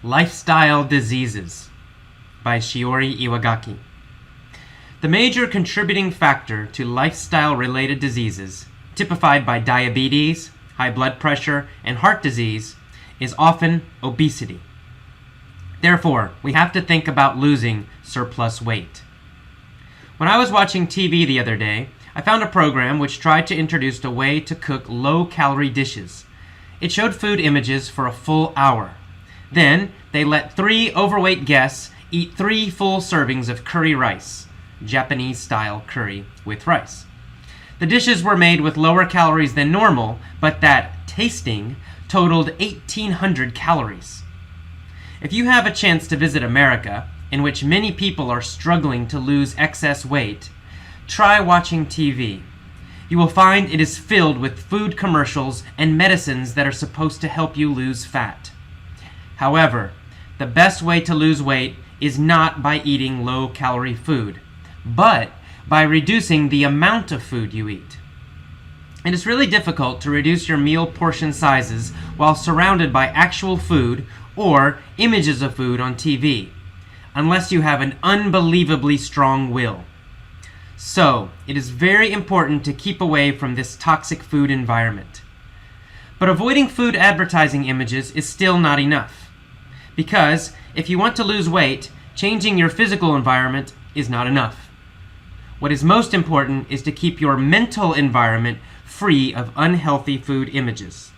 Lifestyle Diseases by Shiori Iwagaki. The major contributing factor to lifestyle-related diseases, typified by diabetes, high blood pressure, and heart disease, is often obesity. Therefore, we have to think about losing surplus weight. When I was watching TV the other day, I found a program which tried to introduce a way to cook low-calorie dishes. It showed food images for a full hour. Then, they let 3 overweight guests eat 3 full servings of curry rice, Japanese-style curry with rice. The dishes were made with lower calories than normal, but that tasting totaled 1,800 calories. If you have a chance to visit America, in which many people are struggling to lose excess weight, try watching TV. You will find it is filled with food commercials and medicines that are supposed to help you lose fat. However, the best way to lose weight is not by eating low-calorie food, but by reducing the amount of food you eat. It is really difficult to reduce your meal portion sizes while surrounded by actual food or images of food on TV, unless you have an unbelievably strong will. So, it is very important to keep away from this toxic food environment. But avoiding food advertising images is still not enough. Because if you want to lose weight, changing your physical environment is not enough. What is most important is to keep your mental environment free of unhealthy food images.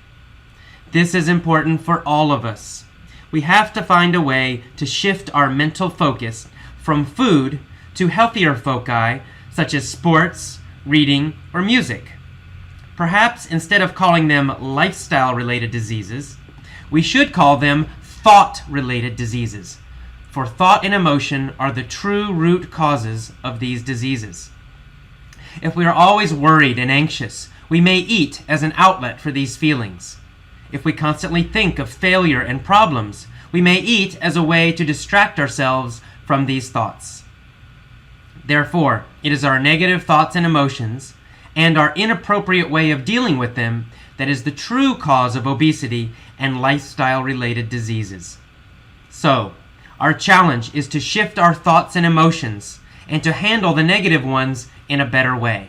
This is important for all of us. We have to find a way to shift our mental focus from food to healthier foci such as sports, reading, or music. Perhaps instead of calling them lifestyle-related diseases, we should call them thought-related diseases, for thought and emotion are the true root causes of these diseases. If we are always worried and anxious, we may eat as an outlet for these feelings. If we constantly think of failure and problems, we may eat as a way to distract ourselves from these thoughts. Therefore, it is our negative thoughts and emotions, and our inappropriate way of dealing with them, that is the true cause of obesity and lifestyle-related diseases. So, our challenge is to shift our thoughts and emotions and to handle the negative ones in a better way.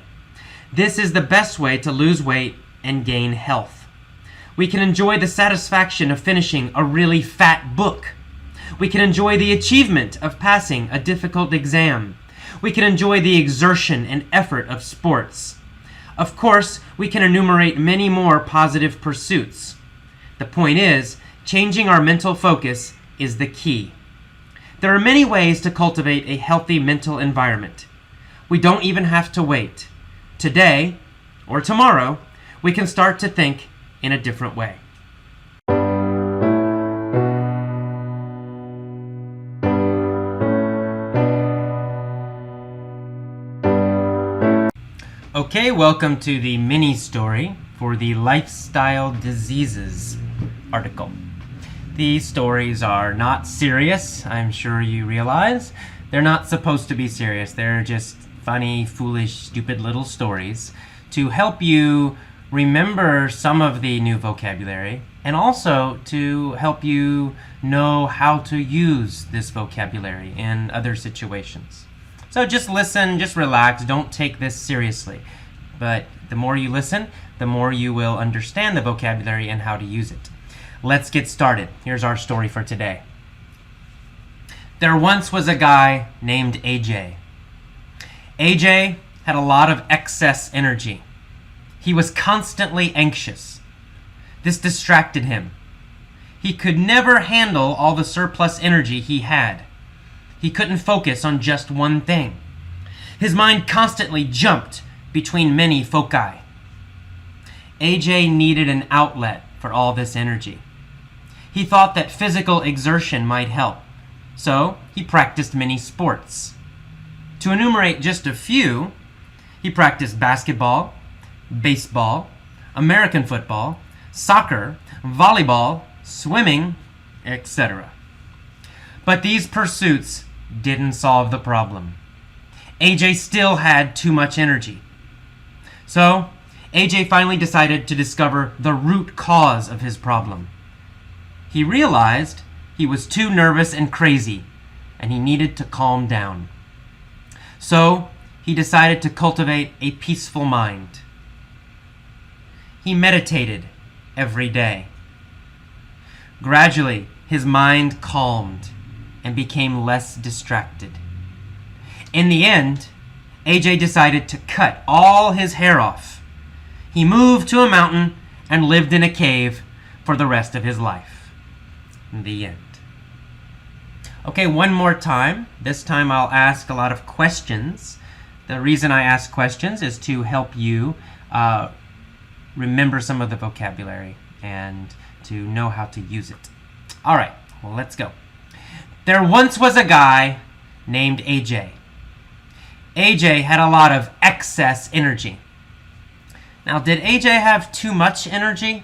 This is the best way to lose weight and gain health. We can enjoy the satisfaction of finishing a really fat book. We can enjoy the achievement of passing a difficult exam. We can enjoy the exertion and effort of sports. Of course, we can enumerate many more positive pursuits. The point is, changing our mental focus is the key. There are many ways to cultivate a healthy mental environment. We don't even have to wait. Today, or tomorrow, we can start to think in a different way. Okay, welcome to the mini story for the Lifestyle Diseases article. These stories are not serious, I'm sure you realize. They're not supposed to be serious. They're just funny, foolish, stupid little stories to help you remember some of the new vocabulary and also to help you know how to use this vocabulary in other situations. So just listen, just relax, don't take this seriously. But the more you listen, the more you will understand the vocabulary and how to use it. Let's get started. Here's our story for today. There once was a guy named AJ. AJ had a lot of excess energy. He was constantly anxious. This distracted him. He could never handle all the surplus energy he had. He couldn't focus on just one thing. His mind constantly jumped between many foci. AJ needed an outlet for all this energy. He thought that physical exertion might help, so he practiced many sports. To enumerate just a few, he practiced basketball, baseball, American football, soccer, volleyball, swimming, etc. But these pursuits didn't solve the problem. AJ still had too much energy. So, AJ finally decided to discover the root cause of his problem. He realized He was too nervous and crazy, and he needed to calm down. So he decided to cultivate a peaceful mind. He meditated every day. Gradually, his mind calmed and became less distracted. In the end, AJ decided to cut all his hair off. He moved to a mountain and lived in a cave for the rest of his life. The end. Okay, one more time. This time I'll ask a lot of questions. The reason I ask questions is to help you remember some of the vocabulary and to know how to use it. All right, well, let's go. There once was a guy named AJ. AJ had a lot of excess energy. Now, did AJ have too much energy?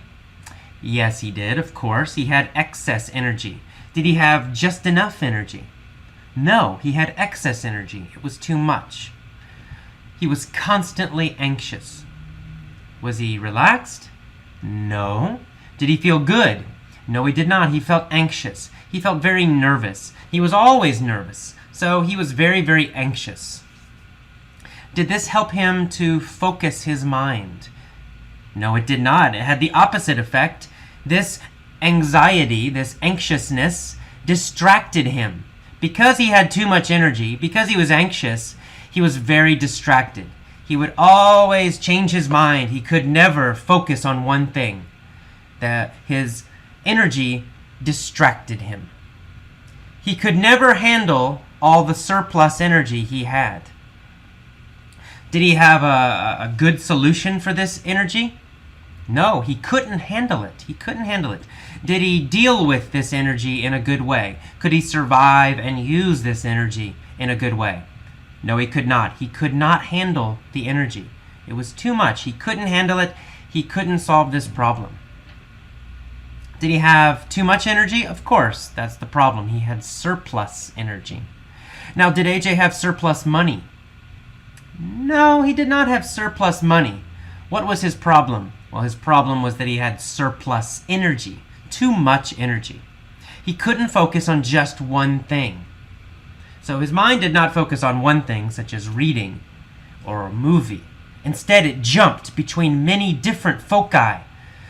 Yes, he did, of course. He had excess energy. Did he have just enough energy? No, he had excess energy. It was too much. He was constantly anxious. Was he relaxed? No. Did he feel good? No, he did not. He felt anxious. He felt very nervous. He was always nervous. So he was very, very anxious. Did this help him to focus his mind? No, it did not. It had the opposite effect. This anxiety, this anxiousness, distracted him. Because he had too much energy, because he was anxious, he was very distracted. He would always change his mind. He could never focus on one thing. His energy distracted him. He could never handle all the surplus energy he had. Did he have a good solution for this energy? No, he couldn't handle it. He couldn't handle it. Did he deal with this energy in a good way? Could he survive and use this energy in a good way? No, he could not. He could not handle the energy. It was too much. He couldn't handle it. He couldn't solve this problem. Did he have too much energy? Of course, that's the problem. He had surplus energy. Now, did AJ have surplus money? No, he did not have surplus money. What was his problem? Well, his problem was that he had surplus energy, too much energy. He couldn't focus on just one thing. So his mind did not focus on one thing, such as reading or a movie. Instead, it jumped between many different foci.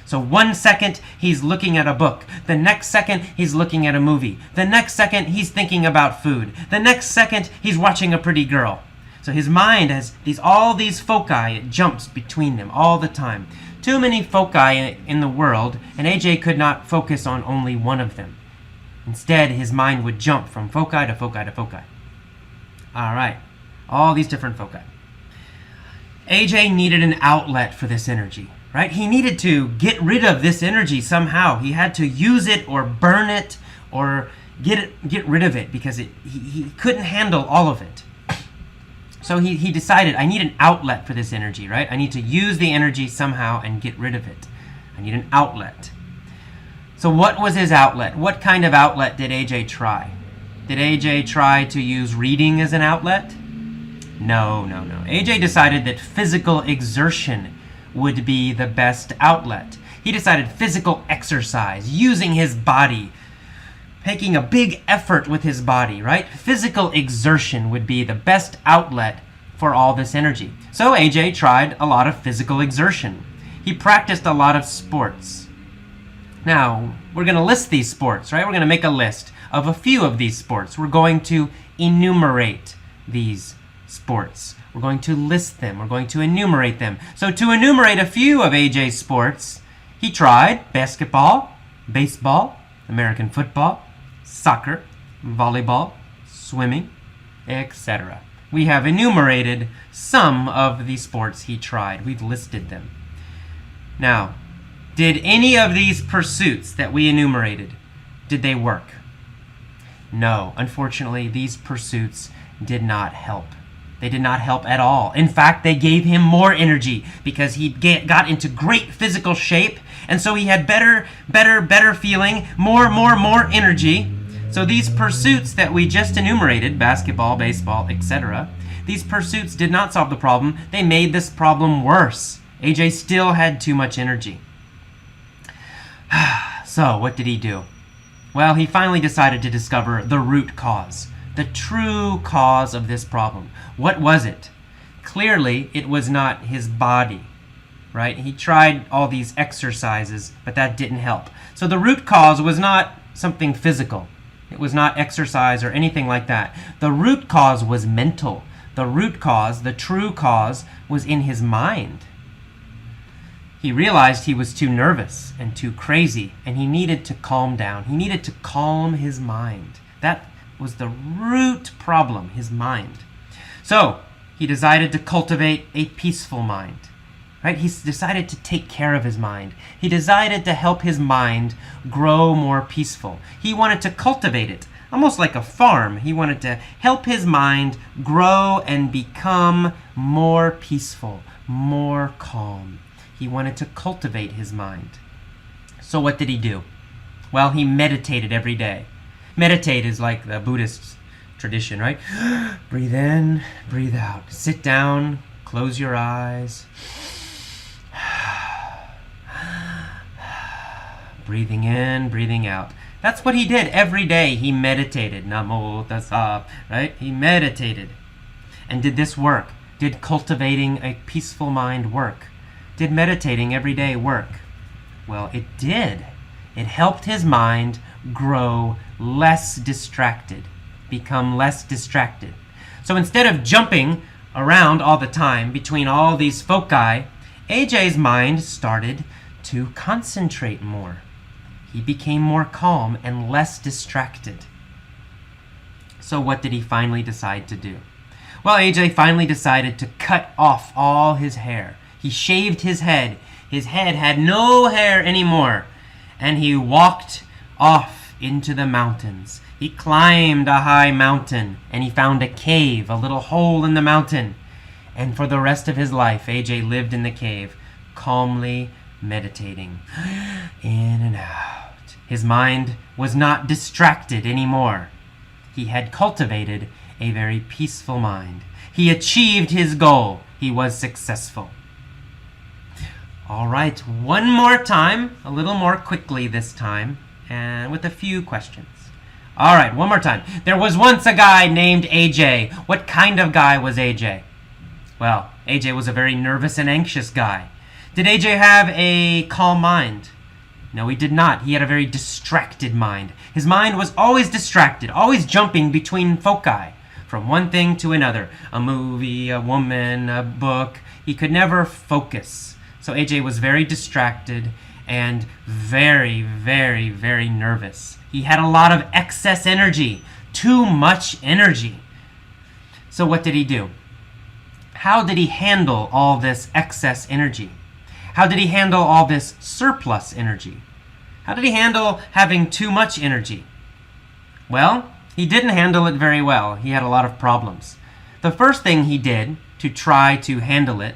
So 1 second, he's looking at a book. The next second, he's looking at a movie. The next second, he's thinking about food. The next second, he's watching a pretty girl. So his mind has all these foci. It jumps between them all the time. Too many foci in the world, and AJ could not focus on only one of them. Instead, his mind would jump from foci to foci to foci. All right, all these different foci. AJ needed an outlet for this energy, right? He needed to get rid of this energy somehow. He had to use it or burn it or get rid of it because he couldn't handle all of it. So he decided, I need an outlet for this energy, right? I need to use the energy somehow and get rid of it. I need an outlet. So what was his outlet? What kind of outlet did AJ try? Did AJ try to use reading as an outlet? No. AJ decided that physical exertion would be the best outlet. He decided physical exercise, using his body, making a big effort with his body, right? Physical exertion would be the best outlet for all this energy. So AJ tried a lot of physical exertion. He practiced a lot of sports. Now, we're going to list these sports, right? We're going to make a list of a few of these sports. We're going to enumerate these sports. We're going to list them. We're going to enumerate them. So to enumerate a few of AJ's sports, he tried basketball, baseball, American football, soccer, volleyball, swimming, etc. We have enumerated some of the sports he tried. We've listed them. Now, did any of these pursuits that we enumerated, did they work? No, unfortunately, these pursuits did not help. They did not help at all. In fact, they gave him more energy because he got into great physical shape, and so he had better feeling, more energy. So these pursuits that we just enumerated, basketball, baseball, etc., these pursuits did not solve the problem. They made this problem worse. AJ still had too much energy. So what did he do? Well, he finally decided to discover the root cause, the true cause of this problem. What was it? Clearly, it was not his body, right? He tried all these exercises, but that didn't help. So the root cause was not something physical. It was not exercise or anything like that. The root cause was mental. The root cause, the true cause, was in his mind. He realized he was too nervous and too crazy, and he needed to calm down. He needed to calm his mind. That was the root problem, his mind. So he decided to cultivate a peaceful mind. Right? He decided to take care of his mind. He decided to help his mind grow more peaceful. He wanted to cultivate it, almost like a farm. He wanted to help his mind grow and become more peaceful, more calm. He wanted to cultivate his mind. So what did he do? Well, he meditated every day. Meditate is like the Buddhist tradition, right? Breathe in, breathe out. Sit down, close your eyes. Breathing in, breathing out. That's what he did every day. He meditated. Namo tassa, right? He meditated. And did this work? Did cultivating a peaceful mind work? Did meditating every day work? Well, it did. It helped his mind grow less distracted, become less distracted. So instead of jumping around all the time between all these foci, AJ's mind started to concentrate more. He became more calm and less distracted. So what did he finally decide to do? Well, AJ finally decided to cut off all his hair. He shaved his head. His head had no hair anymore. And he walked off into the mountains. He climbed a high mountain and he found a cave, a little hole in the mountain. And for the rest of his life, AJ lived in the cave, calmly meditating, in and out. His mind was not distracted anymore. He had cultivated a very peaceful mind. He achieved his goal. He was successful. All right, one more time, a little more quickly this time, and with a few questions. All right, one more time. There was once a guy named AJ. What kind of guy was AJ? Well, AJ was a very nervous and anxious guy. Did AJ have a calm mind? No, he did not. He had a very distracted mind. His mind was always distracted, always jumping between foci, from one thing to another. A movie, a woman, a book. He could never focus. So AJ was very distracted and very, very, very nervous. He had a lot of excess energy, too much energy. So what did he do? How did he handle all this excess energy? How did he handle all this surplus energy? How did he handle having too much energy? Well, he didn't handle it very well. He had a lot of problems. The first thing he did to try to handle it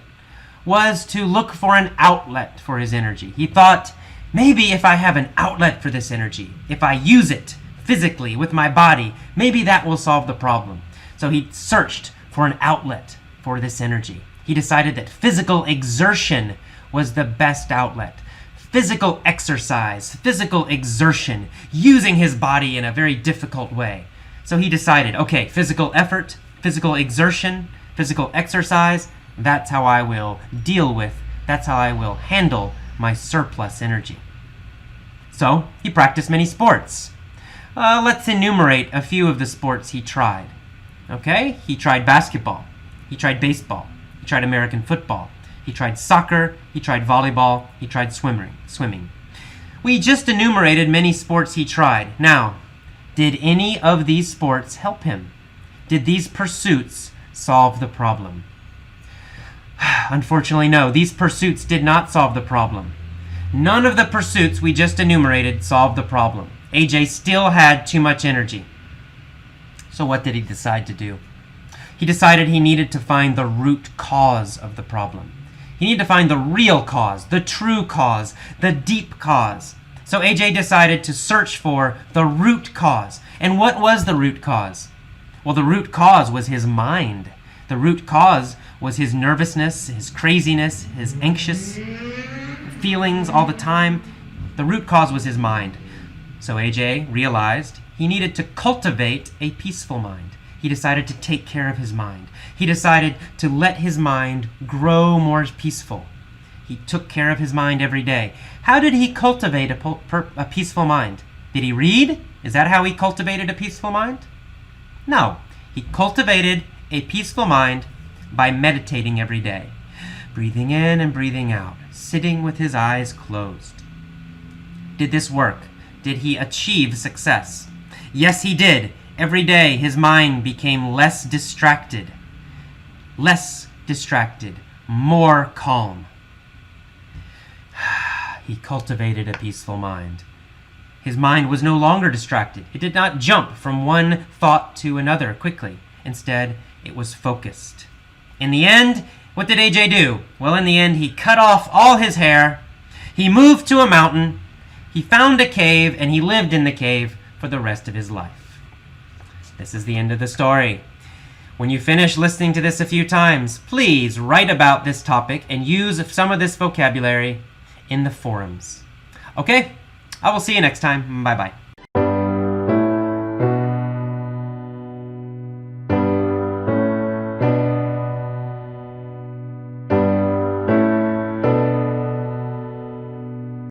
was to look for an outlet for his energy. He thought, maybe if I have an outlet for this energy, if I use it physically with my body, maybe that will solve the problem. So he searched for an outlet for this energy. He decided that physical exertion was the best outlet. Physical exercise, physical exertion, using his body in a very difficult way. So he decided, okay, physical effort, physical exertion, physical exercise, that's how I will deal with, that's how I will handle my surplus energy. So he practiced many sports. Let's enumerate a few of the sports he tried. Okay, he tried basketball, he tried baseball, he tried American football, he tried soccer, he tried volleyball, he tried swimming. We just enumerated many sports he tried. Now, did any of these sports help him? Did these pursuits solve the problem? Unfortunately, no. These pursuits did not solve the problem. None of the pursuits we just enumerated solved the problem. AJ still had too much energy. So what did he decide to do? He decided he needed to find the root cause of the problem. He needed to find the real cause, the true cause, the deep cause. So AJ decided to search for the root cause. And what was the root cause? Well, the root cause was his mind. The root cause was his nervousness, his craziness, his anxious feelings all the time. The root cause was his mind. So AJ realized he needed to cultivate a peaceful mind. He decided to take care of his mind. He decided to let his mind grow more peaceful. He took care of his mind every day. How did he cultivate a peaceful mind? Did he read? Is that how he cultivated a peaceful mind? No. He cultivated a peaceful mind by meditating every day. Breathing in and breathing out. Sitting with his eyes closed. Did this work? Did he achieve success? Yes, he did. Every day his mind became less distracted. Less distracted. More calm. He cultivated a peaceful mind. His mind was no longer distracted. It did not jump from one thought to another quickly. Instead, it was focused. In the end, what did AJ do? Well, in the end, he cut off all his hair. He moved to a mountain. He found a cave, and he lived in the cave for the rest of his life. This is the end of the story. When you finish listening to this a few times, please write about this topic and use some of this vocabulary in the forums. Okay? I will see you next time. Bye-bye.